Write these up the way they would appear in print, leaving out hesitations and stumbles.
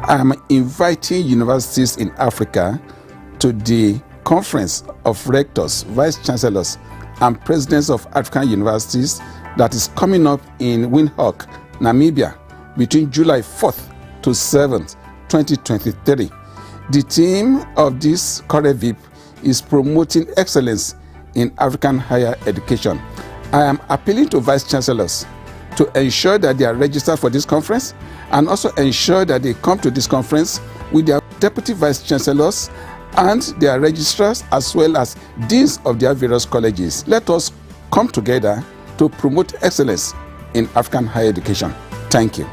I am inviting universities in Africa to the Conference of Rectors, Vice Chancellors, and Presidents of African Universities that is coming up in Windhoek, Namibia, between July 4th to 7th, 2023. The theme of this CoreVIP is promoting excellence in African higher education. I am appealing to Vice Chancellors to ensure that they are registered for this conference and also ensure that they come to this conference with their Deputy Vice Chancellors and their registrars as well as deans of their various colleges. Let us come together to promote excellence in African higher education. Thank you.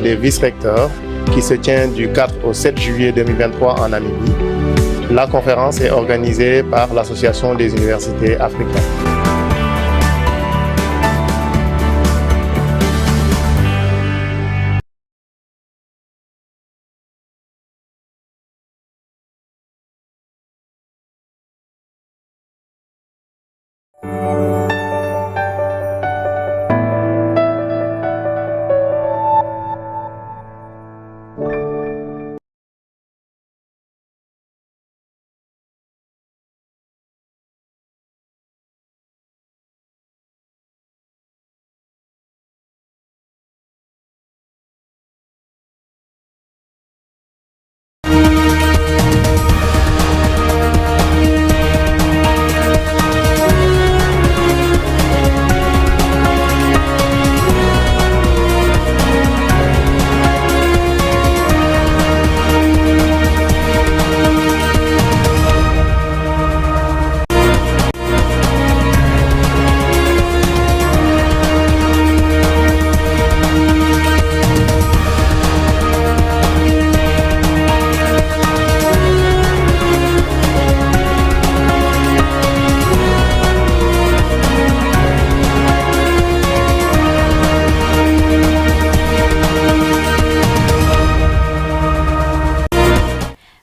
Des vice-recteurs qui se tient du 4 au 7 juillet 2023 en Namibie. La conférence est organisée par l'Association des universités africaines.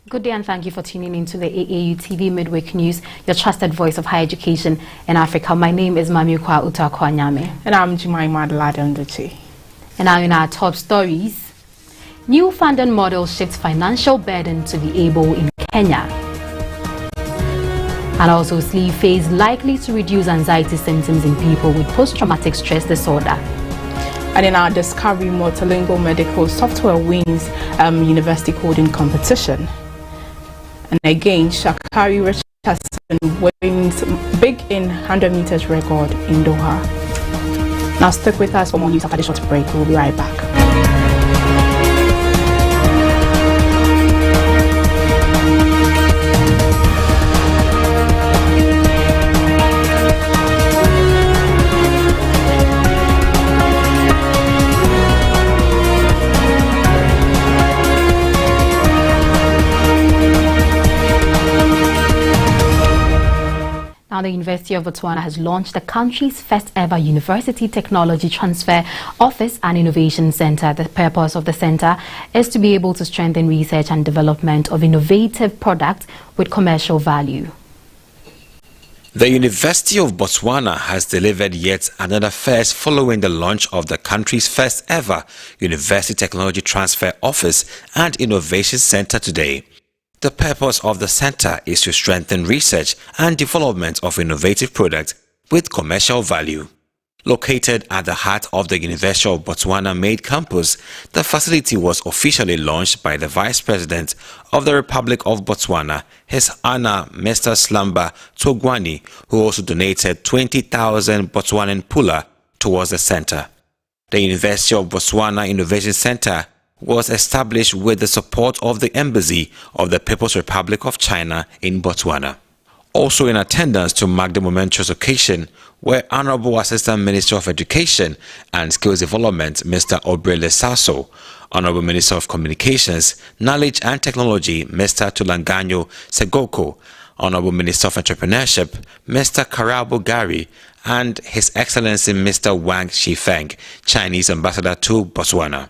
Good day and thank you for tuning in to the AAU TV Mid-Week News, your trusted voice of higher education in Africa. My name is Mamiukwa Utakwanyame. And I'm Jemima Adeladonduchi. And now in our top stories, new funding model shifts financial burden to the able in Kenya. And also sleep phase likely to reduce anxiety symptoms in people with post-traumatic stress disorder. And in our Discovery Multilingual Medical Software wins University Coding Competition. And again, Shakari Richardson wins big in 100 meters record in Doha. Now stick with us for more news after this short break. We'll be right back. Now, the University of Botswana has launched the country's first ever University Technology Transfer Office and Innovation Center. The purpose of the center is to be able to strengthen research and development of innovative products with commercial value. The University of Botswana has delivered yet another first following the launch of the country's first ever University Technology Transfer Office and Innovation Center today. The purpose of the center is to strengthen research and development of innovative products with commercial value. Located at the heart of the University of Botswana main campus, the facility was officially launched by the Vice President of the Republic of Botswana, His Honor Mr. Slamba Togwani, who also donated 20,000 Botswanan pula towards the center. The University of Botswana Innovation Center was established with the support of the Embassy of the People's Republic of China in Botswana. Also in attendance to mark the momentous occasion were Honorable Assistant Minister of Education and Skills Development, Mr. Obre Lesaso, Honorable Minister of Communications, Knowledge and Technology, Mr. Tulanganyo Segoko, Honorable Minister of Entrepreneurship, Mr. Karabo Gari, and His Excellency Mr. Wang Shifeng, Chinese Ambassador to Botswana.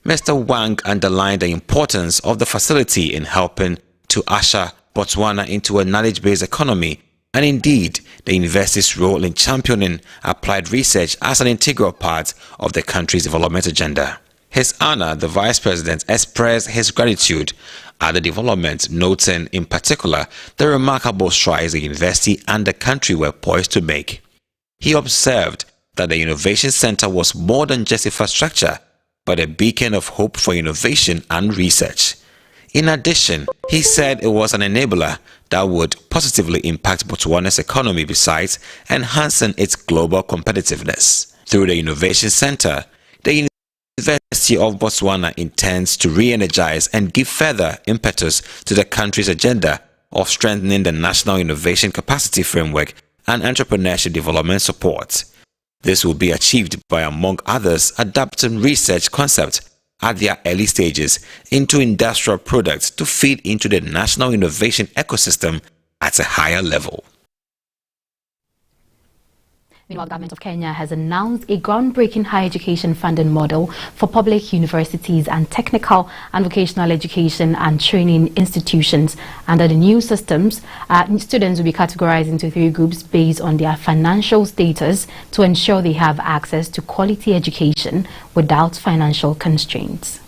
Mr. Wang underlined the importance of the facility in helping to usher Botswana into a knowledge-based economy, and indeed the university's role in championing applied research as an integral part of the country's development agenda. His Honor, the Vice President, expressed his gratitude at the development, noting in particular the remarkable strides the university and the country were poised to make. He observed that the Innovation Center was more than just infrastructure, but a beacon of hope for innovation and research. In addition, he said it was an enabler that would positively impact Botswana's economy besides enhancing its global competitiveness. Through the Innovation Center, the University of Botswana intends to re-energize and give further impetus to the country's agenda of strengthening the national innovation capacity framework and entrepreneurship development support. This will be achieved by, among others, adapting research concepts at their early stages into industrial products to feed into the national innovation ecosystem at a higher level. Meanwhile, the government of Kenya has announced a groundbreaking higher education funding model for public universities and technical and vocational education and training institutions. Under the new systems, students will be categorized into 3 groups based on their financial status to ensure they have access to quality education without financial constraints.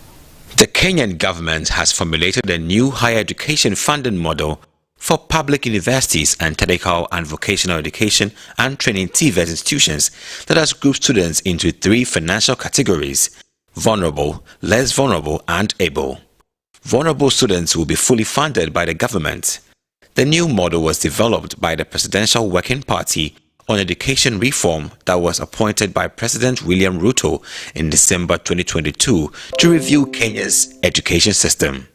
The Kenyan government has formulated a new higher education funding model for public universities and technical and vocational education and training TVET institutions that has grouped students into 3 financial categories: vulnerable, less vulnerable, and able. Vulnerable students will be fully funded by the government. The new model was developed by the Presidential Working Party on Education Reform that was appointed by President William Ruto in December 2022 to review Kenya's education system.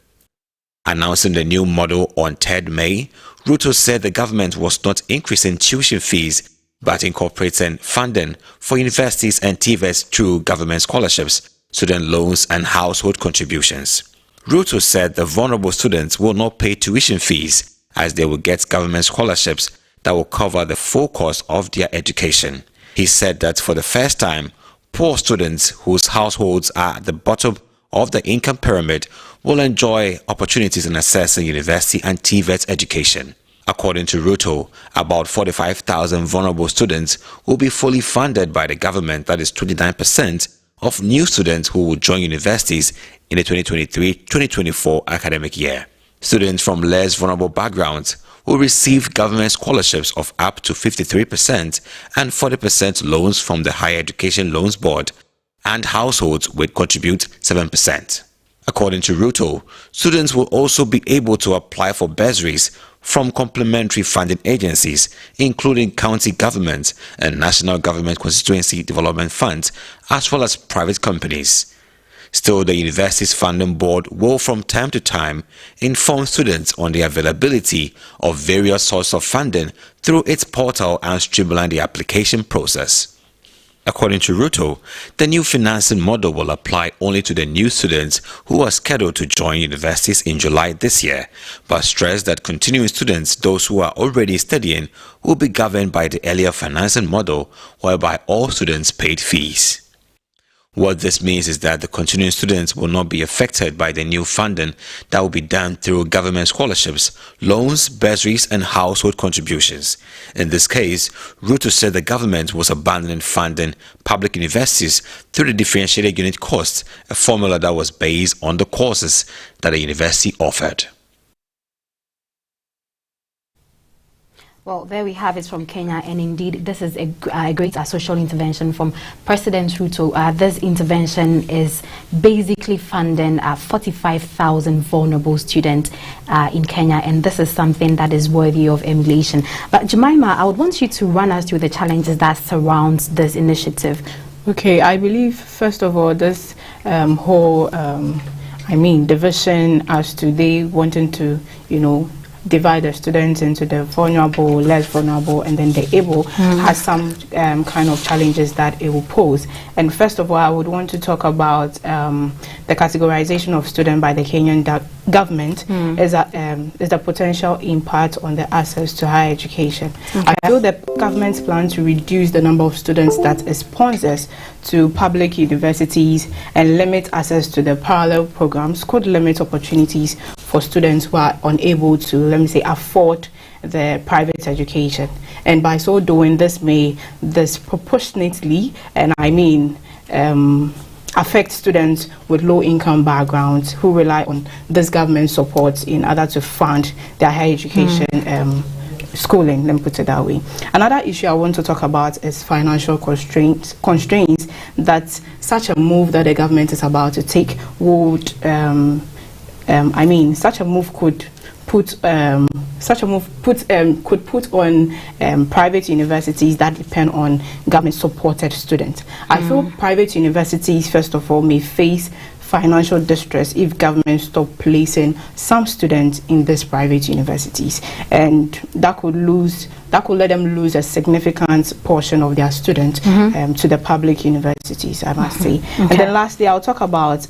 Announcing the new model on 3rd May, Ruto said the government was not increasing tuition fees but incorporating funding for universities and TVETs through government scholarships, student loans and household contributions. Ruto said the vulnerable students will not pay tuition fees as they will get government scholarships that will cover the full cost of their education. He said that for the first time, poor students whose households are at the bottom of the income pyramid will enjoy opportunities in accessing university and TVET education. According to Ruto, about 45,000 vulnerable students will be fully funded by the government. That is 29% of new students who will join universities in the 2023-2024 academic year. Students from less vulnerable backgrounds will receive government scholarships of up to 53% and 40% loans from the Higher Education Loans Board, and households will contribute 7%. According to Ruto, students will also be able to apply for bursaries from complementary funding agencies, including county governments and national government constituency development funds, as well as private companies. Still, the university's funding board will from time to time inform students on the availability of various sources of funding through its portal and streamline the application process. According to Ruto, the new financing model will apply only to the new students who are scheduled to join universities in July this year, but stressed that continuing students, those who are already studying, will be governed by the earlier financing model, whereby all students paid fees. What this means is that the continuing students will not be affected by the new funding that will be done through government scholarships, loans, bursaries, and household contributions. In this case, Ruto said the government was abandoning funding public universities through the differentiated unit cost, a formula that was based on the courses that the university offered. Well, there we have it from Kenya, and indeed this is a great social intervention from President Ruto. This intervention is basically funding 45,000 vulnerable students in Kenya, and this is something that is worthy of emulation. But Jemima, I would want you to run us through the challenges that surrounds this initiative. Okay, I believe first of all this whole division as to they wanting to, divide the students into the vulnerable, less vulnerable, and then the able, has some kind of challenges that it will pose. And first of all, I would want to talk about the categorization of students by the Kenyan government is a potential impact on the access to higher education. I feel the government's plan to reduce the number of students that it sponsors to public universities and limit access to the parallel programs could limit opportunities for students who are unable to, let me say, afford the private education. And by so doing, this may disproportionately, and I mean affect students with low-income backgrounds who rely on this government support in order to fund their higher education schooling, let me put it that way. Another issue I want to talk about is financial constraints that such a move that the government is about to take would, such a move could put on private universities that depend on government-supported students. I feel private universities, first of all, may face financial distress if government stop placing some students in these private universities, and that could let them lose a significant portion of their students to the public universities, I must say. And then lastly, I'll talk about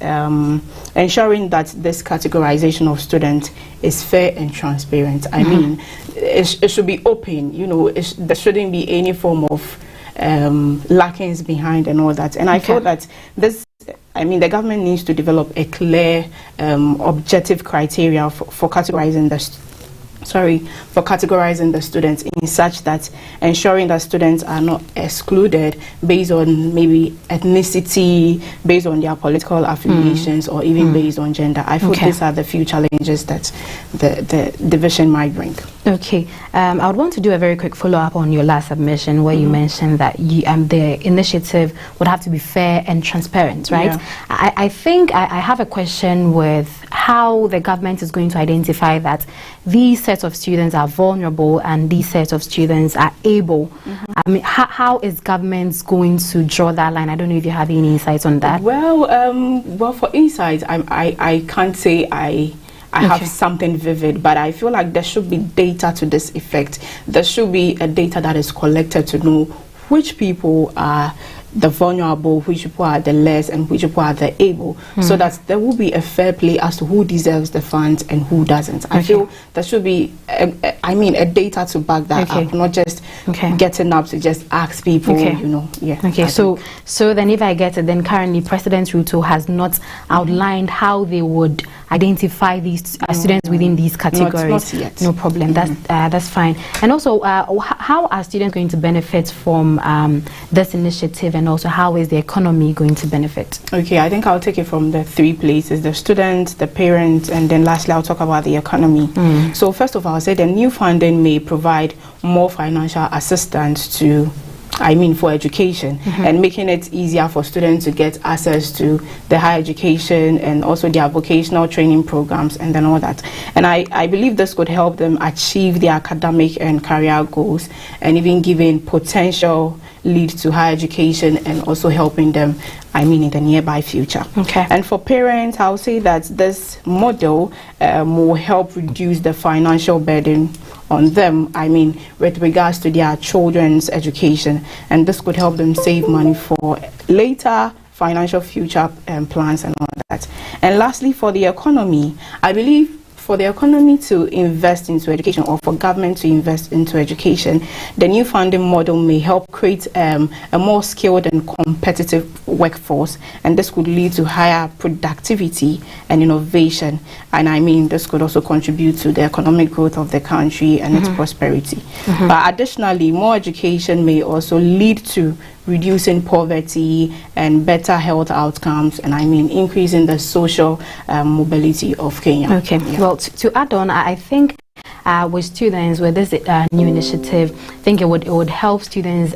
ensuring that this categorization of students is fair and transparent. I mean, it should be open, you know, there shouldn't be any form of lackings behind and all that. And I feel that the government needs to develop a clear, objective criteria for categorizing the students in such that ensuring that students are not excluded based on maybe ethnicity, based on their political affiliations, or even based on gender. I feel these are the few challenges that the division might bring. Okay, I would want to do a very quick follow-up on your last submission where you mentioned that the initiative would have to be fair and transparent, right? Yeah. I think I have a question with how the government is going to identify that these sets of students are vulnerable and these sets of students are able. I mean, how is government going to draw that line? I don't know if you have any insights on that. Well, for insights, I can't say I have something vivid, but I feel like there should be data to this effect. There should be a data that is collected to know which people are the vulnerable, which people are the less, and which people are the able, so that there will be a fair play as to who deserves the funds and who doesn't. I feel there should be, a data to back that up, not just getting up to just ask people, you know. So then if I get it, then currently President Ruto has not outlined how they would identify these students within these categories. Not yet. No problem. That's fine. And also, how are students going to benefit from this initiative, and also how is the economy going to benefit? Okay, I think I'll take it from the three places: the students, the parents, and then lastly I'll talk about the economy. So first of all, I'll say the new funding may provide more financial assistance for education, and making it easier for students to get access to the higher education and also their vocational training programs and then all that. And I believe this could help them achieve their academic and career goals, and even giving potential lead to higher education and also helping them, in the nearby future. And for parents, I'll say that this model will help reduce the financial burden on them, with regards to their children's education, and this could help them save money for later financial future plans and all that. And lastly, for the economy, I believe for the economy to invest into education, or for government to invest into education, the new funding model may help create a more skilled and competitive workforce, and this could lead to higher productivity and innovation. And this could also contribute to the economic growth of the country and its prosperity. But additionally, more education may also lead to reducing poverty and better health outcomes, and increasing the social mobility of Kenya. Well, to add on, I think with students, with this new initiative, I think it would help students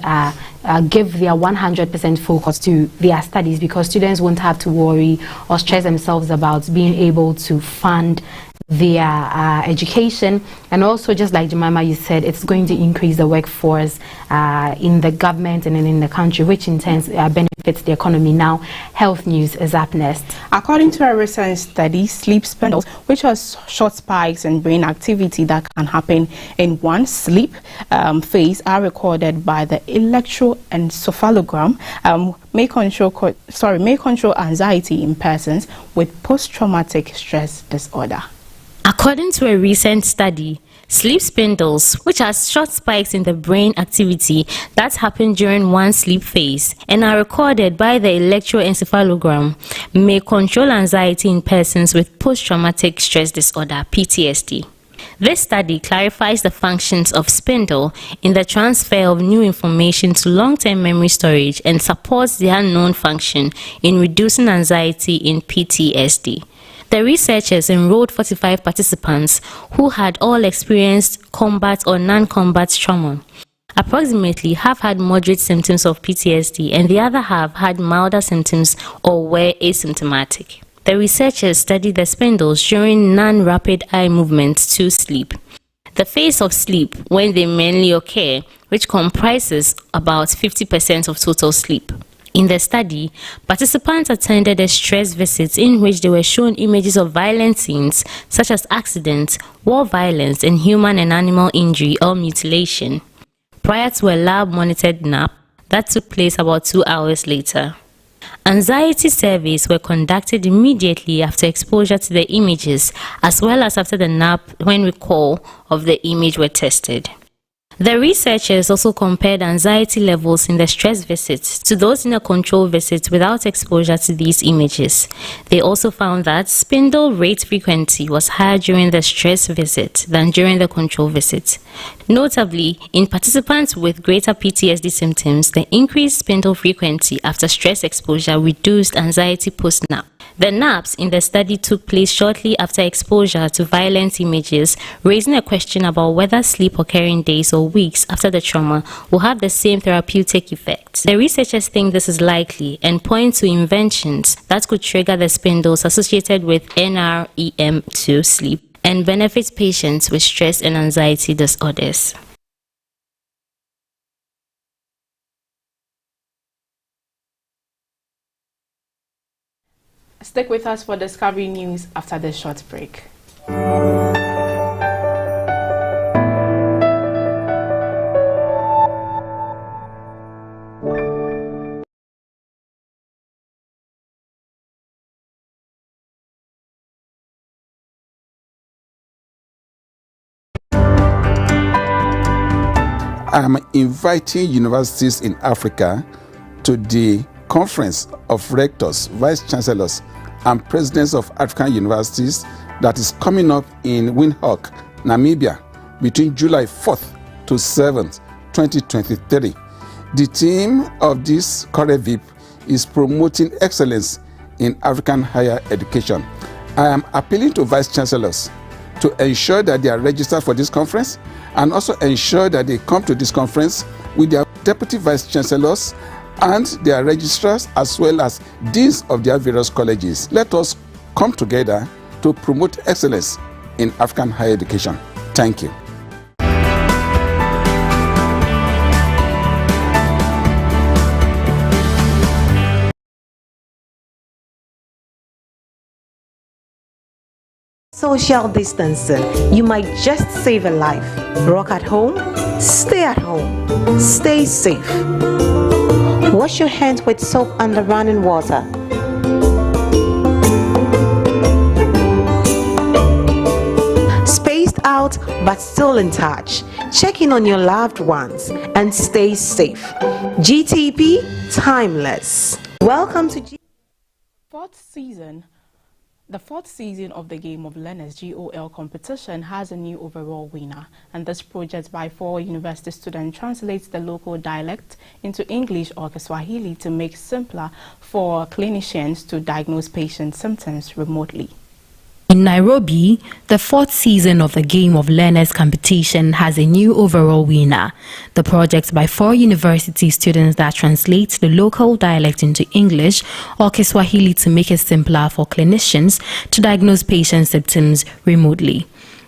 give their 100% focus to their studies, because students won't have to worry or stress themselves about being able to fund their education. And also, just like Jemima, you said, it's going to increase the workforce in the government and in the country, which in turn benefits the economy. Now, health news is up next. According to a recent study, sleep spindles, which are short spikes in brain activity that can happen in one sleep phase, are recorded by the electroencephalogram, may control anxiety in persons with post-traumatic stress disorder. According to a recent study, sleep spindles, which are short spikes in the brain activity that happen during one sleep phase and are recorded by the electroencephalogram, may control anxiety in persons with post-traumatic stress disorder, PTSD. This study clarifies the functions of spindle in the transfer of new information to long-term memory storage and supports the unknown function in reducing anxiety in PTSD. The researchers enrolled 45 participants who had all experienced combat or non-combat trauma. Approximately half had moderate symptoms of PTSD and the other half had milder symptoms or were asymptomatic. The researchers studied the spindles during non-rapid eye movements to sleep, the phase of sleep when they mainly occur, which comprises about 50% of total sleep. In the study, participants attended a stress visit in which they were shown images of violent scenes such as accidents, war violence, and human and animal injury or mutilation, prior to a lab-monitored nap that took place about 2 hours later. Anxiety surveys were conducted immediately after exposure to the images, as well as after the nap when recall of the image were tested. The researchers also compared anxiety levels in the stress visits to those in a control visit without exposure to these images. They also found that spindle rate frequency was higher during the stress visit than during the control visit. Notably, in participants with greater PTSD symptoms, the increased spindle frequency after stress exposure reduced anxiety post-nap. The naps in the study took place shortly after exposure to violent images, raising a question about whether sleep occurring days or weeks after the trauma will have the same therapeutic effect. The researchers think this is likely and point to inventions that could trigger the spindles associated with NREM2 sleep and benefit patients with stress and anxiety disorders. Stick with us for Discovery News after this short break. I'm inviting universities in Africa to the Conference of Rectors, Vice Chancellors, and Presidents of African Universities that is coming up in Windhoek, Namibia, between July 4th to 7th, 2023. The theme of this CoreVIP is promoting excellence in African higher education. I am appealing to Vice Chancellors to ensure that they are registered for this conference and also ensure that they come to this conference with their Deputy Vice Chancellors and their registrars as well as deans of their various colleges. Let us come together to promote excellence in African higher education. Thank you. Social distancing, you might just save a life. Rock at home, stay safe. Wash your hands with soap under running water. Spaced out but still in touch. Check in on your loved ones and stay safe. GTP, timeless. Welcome to The fourth season of the Game of Learners GOL competition has a new overall winner, and this project by 4 university students translates the local dialect into English or Kiswahili to make it simpler for clinicians to diagnose patient symptoms remotely. In Nairobi, the 4th season of the Game of Learners competition has a new overall winner. The project by 4 university students that translates the local dialect into English or Kiswahili to make it simpler for clinicians to diagnose patient symptoms remotely.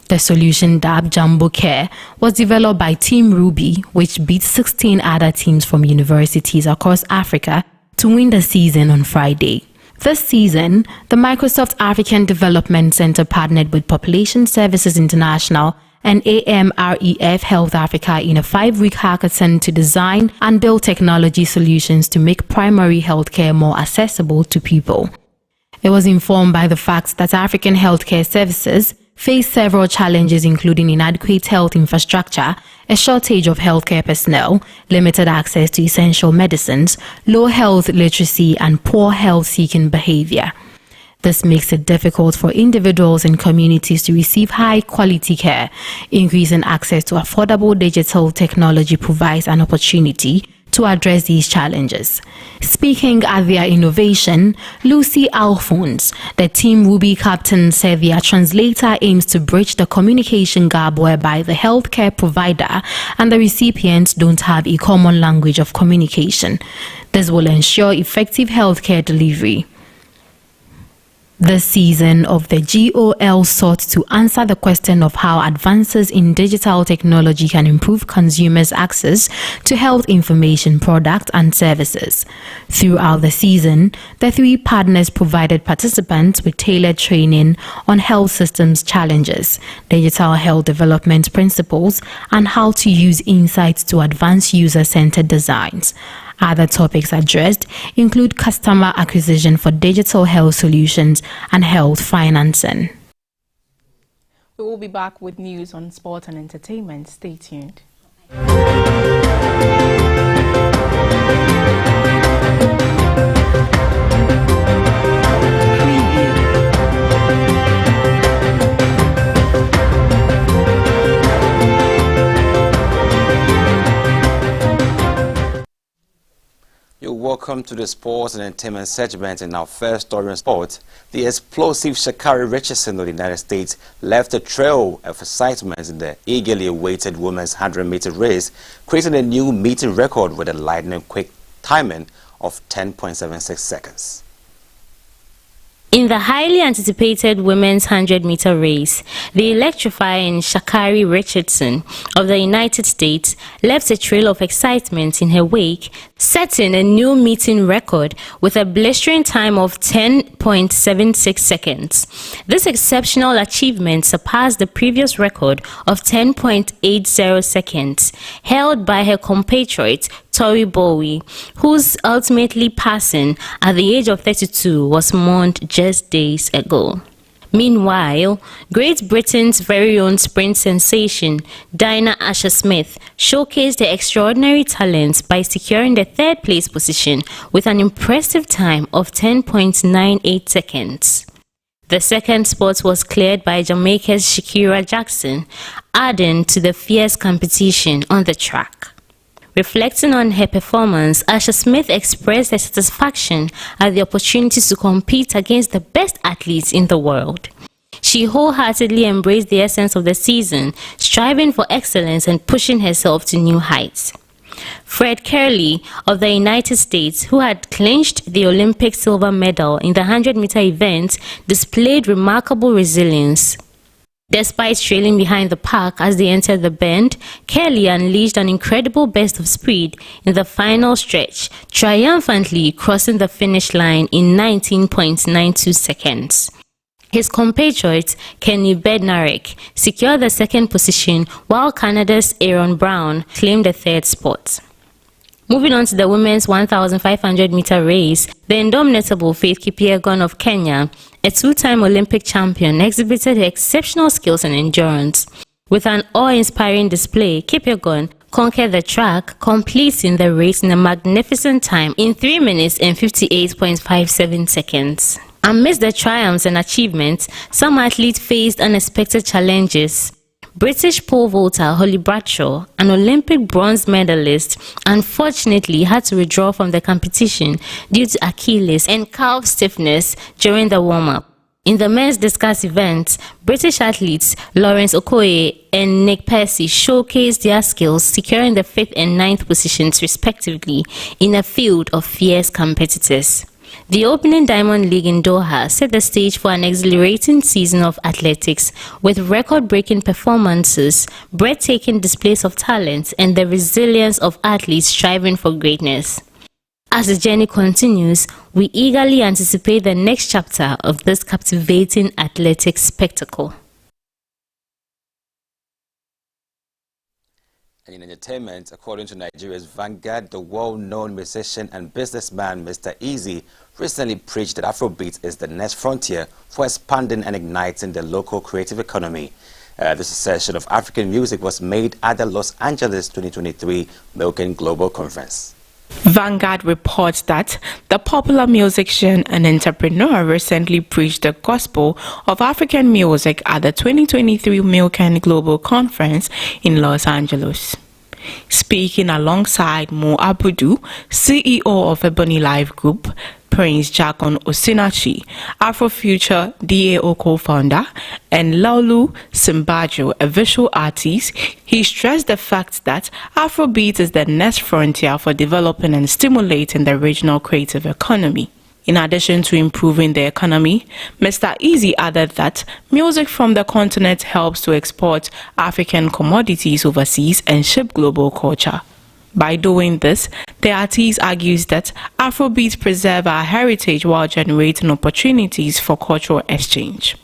The solution, dubbed Jumbo Care, was developed by Team Ruby, which beat 16 other teams from universities across Africa to win the season on Friday. This season, the Microsoft African Development Center partnered with Population Services International and AMREF Health Africa in a 5-week hackathon to design and build technology solutions to make primary healthcare more accessible to people. It was informed by the fact that African healthcare services face several challenges, including inadequate health infrastructure, a shortage of healthcare personnel, limited access to essential medicines, low health literacy, and poor health-seeking behavior. This makes it difficult for individuals and communities to receive high-quality care. Increasing access to affordable digital technology provides an opportunity to address these challenges. Speaking at their innovation, Lucy Alphonse, the Team Ruby captain, said their translator aims to bridge the communication gap whereby the healthcare provider and the recipients don't have a common language of communication. This will ensure effective healthcare delivery. This season of the GOL sought to answer the question of how advances in digital technology can improve consumers' access to health information, products, and services. Throughout the season, the 3 partners provided participants with tailored training on health systems challenges, digital health development principles, and how to use insights to advance user-centered designs. Other topics addressed include customer acquisition for digital health solutions and health financing. We will be back with news on sport and entertainment. Stay tuned. Welcome to the sports and entertainment segment. In our first story in sport, the explosive Sha'Carri Richardson of the United States left a trail of excitement in the eagerly awaited women's 100-meter race, creating a new meeting record with a lightning-quick timing of 10.76 seconds. In the highly anticipated women's 100-meter race, the electrifying Sha'Carri Richardson of the United States left a trail of excitement in her wake, setting a new meeting record with a blistering time of 10.76 seconds. This exceptional achievement surpassed the previous record of 10.80 seconds, held by her compatriot Tori Bowie, whose ultimately passing at the age of 32 was mourned just days ago. Meanwhile, Great Britain's very own sprint sensation, Dinah Asher-Smith, showcased her extraordinary talents by securing the 3rd place position with an impressive time of 10.98 seconds. The 2nd spot was cleared by Jamaica's Shakira Jackson, adding to the fierce competition on the track. Reflecting on her performance, Asher-Smith expressed her satisfaction at the opportunity to compete against the best athletes in the world. She wholeheartedly embraced the essence of the season, striving for excellence and pushing herself to new heights. Fred Kerley of the United States, who had clinched the Olympic silver medal in the 100-meter event, displayed remarkable resilience. Despite trailing behind the pack as they entered the bend, Kelly unleashed an incredible burst of speed in the final stretch, triumphantly crossing the finish line in 19.92 seconds. His compatriot, Kenny Bednarek, secured the 2nd position, while Canada's Aaron Brown claimed the 3rd spot. Moving on to the women's 1,500-meter race, the indomitable Faith Kipyegon of Kenya, a 2-time Olympic champion, exhibited her exceptional skills and endurance. With an awe-inspiring display, Kipyegon conquered the track, completing the race in a magnificent time in 3 minutes and 58.57 seconds. Amidst the triumphs and achievements, some athletes faced unexpected challenges. British pole vaulter Holly Bradshaw, an Olympic bronze medalist, unfortunately had to withdraw from the competition due to Achilles and calf stiffness during the warm-up. In the men's discus event, British athletes Lawrence Okoye and Nick Percy showcased their skills, securing the 5th and 9th positions respectively in a field of fierce competitors. The opening Diamond League in Doha set the stage for an exhilarating season of athletics with record-breaking performances, breathtaking displays of talent, and the resilience of athletes striving for greatness. As the journey continues, we eagerly anticipate the next chapter of this captivating athletic spectacle. And in entertainment, according to Nigeria's Vanguard, the well-known musician and businessman Mr. Easy recently preached that Afrobeat is the next frontier for expanding and igniting the local creative economy. This session of African music was made at the Los Angeles 2023 Milken Global Conference. Vanguard reports that the popular musician and entrepreneur recently preached the gospel of African music at the 2023 Milken Global Conference in Los Angeles. Speaking alongside Mo Abudu, CEO of Ebony Live Group, Prince Jakon Osinachi, Afrofuture DAO co-founder, and Laulu Simbajo, a visual artist, he stressed the fact that Afrobeat is the next frontier for developing and stimulating the regional creative economy. In addition to improving the economy, Mr. Easy added that music from the continent helps to export African commodities overseas and shape global culture. By doing this, the artist argues that Afrobeats preserve our heritage while generating opportunities for cultural exchange.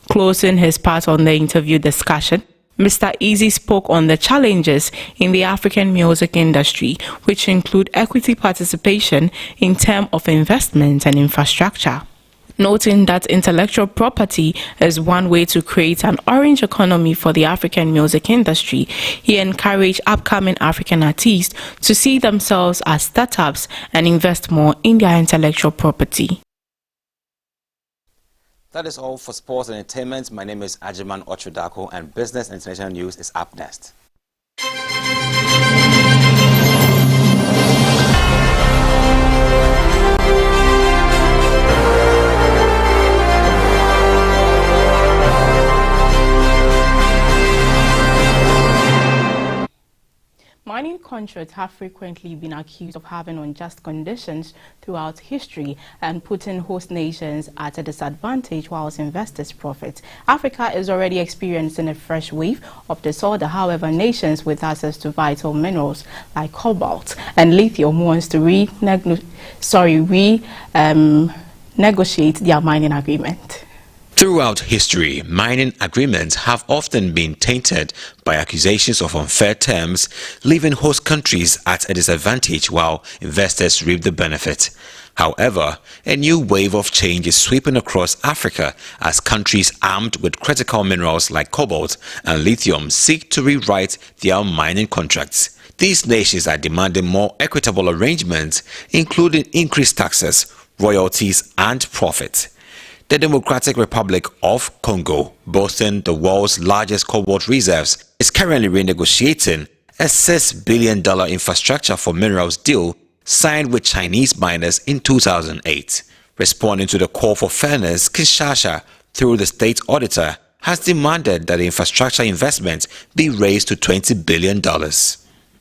Closing his part on the interview discussion, Mr. Easy spoke on the challenges in the African music industry, which include equity participation in terms of investment and infrastructure. Noting that intellectual property is one way to create an orange economy for the African music industry, he encouraged upcoming African artists to see themselves as startups and invest more in their intellectual property. That is all for sports and entertainment. My name is Ajiman Ochudako, and business and international news is up next. Mining contracts have frequently been accused of having unjust conditions throughout history and putting host nations at a disadvantage whilst investors profit. Africa is already experiencing a fresh wave of disorder. However, nations with access to vital minerals like cobalt and lithium wants to negotiate their mining agreement. Throughout history, mining agreements have often been tainted by accusations of unfair terms, leaving host countries at a disadvantage while investors reap the benefit. However, a new wave of change is sweeping across Africa as countries armed with critical minerals like cobalt and lithium seek to rewrite their mining contracts. These nations are demanding more equitable arrangements, including increased taxes, royalties, and profit. The Democratic Republic of Congo, boasting the world's largest cobalt reserves, is currently renegotiating a $6 billion infrastructure for minerals deal signed with Chinese miners in 2008. Responding to the call for fairness, Kinshasa, through the state auditor, has demanded that the infrastructure investment be raised to $20 billion.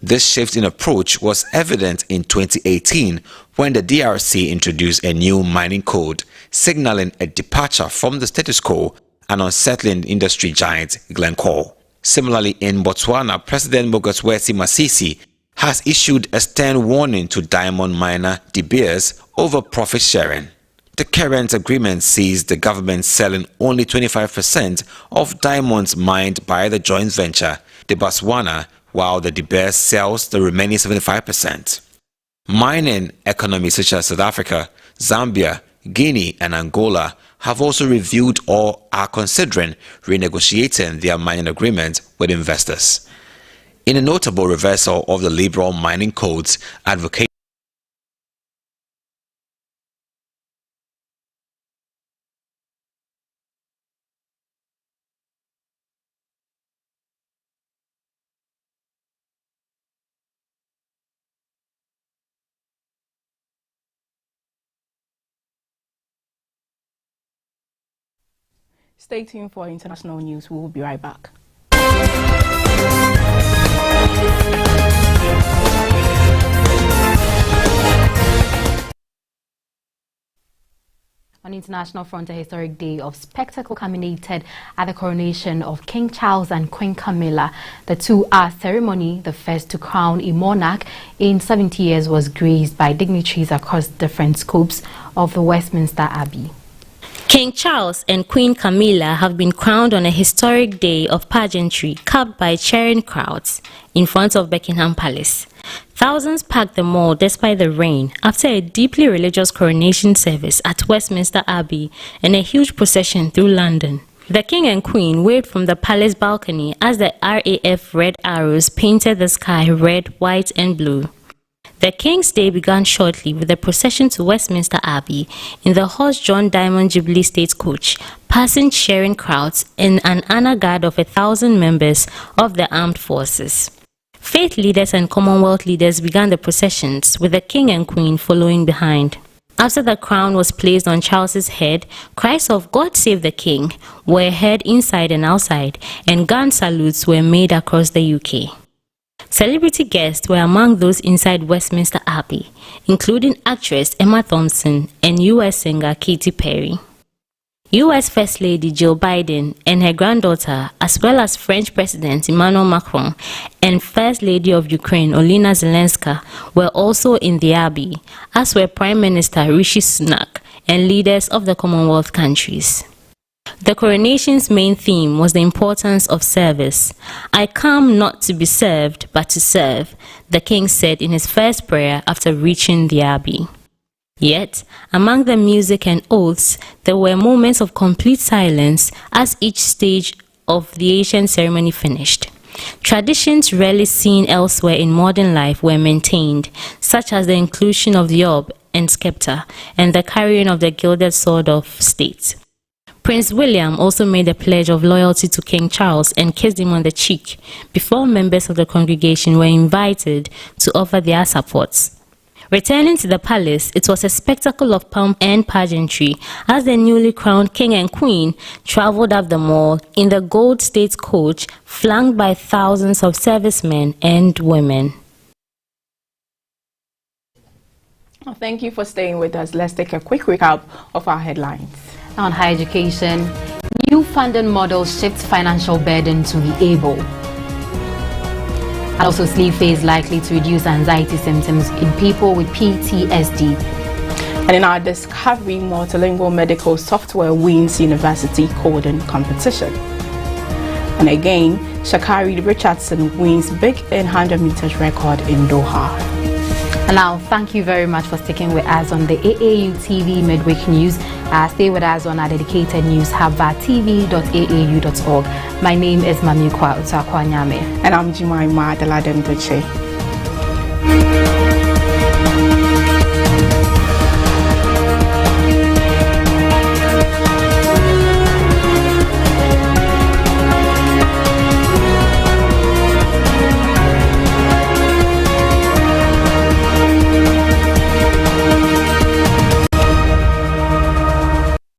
This shift in approach was evident in 2018 when the DRC introduced a new mining code, signaling a departure from the status quo and unsettling industry giant Glencore. Similarly, in Botswana, President Mokgweetsi Masisi has issued a stern warning to diamond miner De Beers over profit sharing. The current agreement sees the government selling only 25% of diamonds mined by the joint venture, the Botswana, while the De Beers sells the remaining 75%. Mining economies such as South Africa, Zambia, Guinea, and Angola have also reviewed or are considering renegotiating their mining agreement with investors. In a notable reversal of the liberal mining codes, advocates Stay tuned for international news. We will be right back. On international front, a historic day of spectacle culminated at the coronation of King Charles and Queen Camilla. The 2-hour ceremony, the first to crown a monarch in 70 years, was graced by dignitaries across different scopes of the Westminster Abbey. King Charles and Queen Camilla have been crowned on a historic day of pageantry capped by cheering crowds in front of Buckingham Palace. Thousands packed the mall despite the rain after a deeply religious coronation service at Westminster Abbey and a huge procession through London. The King and Queen waved from the palace balcony as the RAF red arrows painted the sky red, white and blue. The King's Day began shortly with a procession to Westminster Abbey in the Horse John Diamond Jubilee State Coach, passing cheering crowds in an honor guard of 1,000 members of the armed forces. Faith leaders and Commonwealth leaders began the processions, with the King and Queen following behind. After the crown was placed on Charles's head, cries of "God Save the King" were heard inside and outside, and gun salutes were made across the UK. Celebrity guests were among those inside Westminster Abbey, including actress Emma Thompson and US singer Katy Perry. US First Lady Jill Biden and her granddaughter, as well as French President Emmanuel Macron and First Lady of Ukraine Olena Zelenska, were also in the Abbey, as were Prime Minister Rishi Sunak and leaders of the Commonwealth countries. The coronation's main theme was the importance of service. "I come not to be served, but to serve," the King said in his first prayer after reaching the Abbey. Yet, among the music and oaths, there were moments of complete silence as each stage of the ancient ceremony finished. Traditions rarely seen elsewhere in modern life were maintained, such as the inclusion of the orb and scepter and the carrying of the gilded sword of state. Prince William also made a pledge of loyalty to King Charles and kissed him on the cheek before members of the congregation were invited to offer their support. Returning to the palace, it was a spectacle of pomp and pageantry as the newly crowned King and Queen traveled up the mall in the gold state coach flanked by thousands of servicemen and women. Well, thank you for staying with us. Let's take a quick recap of our headlines. On higher education, new funding model shifts financial burden to the able. And also, sleep phase likely to reduce anxiety symptoms in people with PTSD. And in our Discovery, multilingual medical software wins university coding competition. And again, Shakari Richardson wins big in 100 meters record in Doha. And now, thank you very much for sticking with us on the AAU TV Midweek News. Stay with us on our dedicated news hub at tv.aau.org. My name is Mamikwa Utakwanyame. And I'm Jimaima Deladem Duche.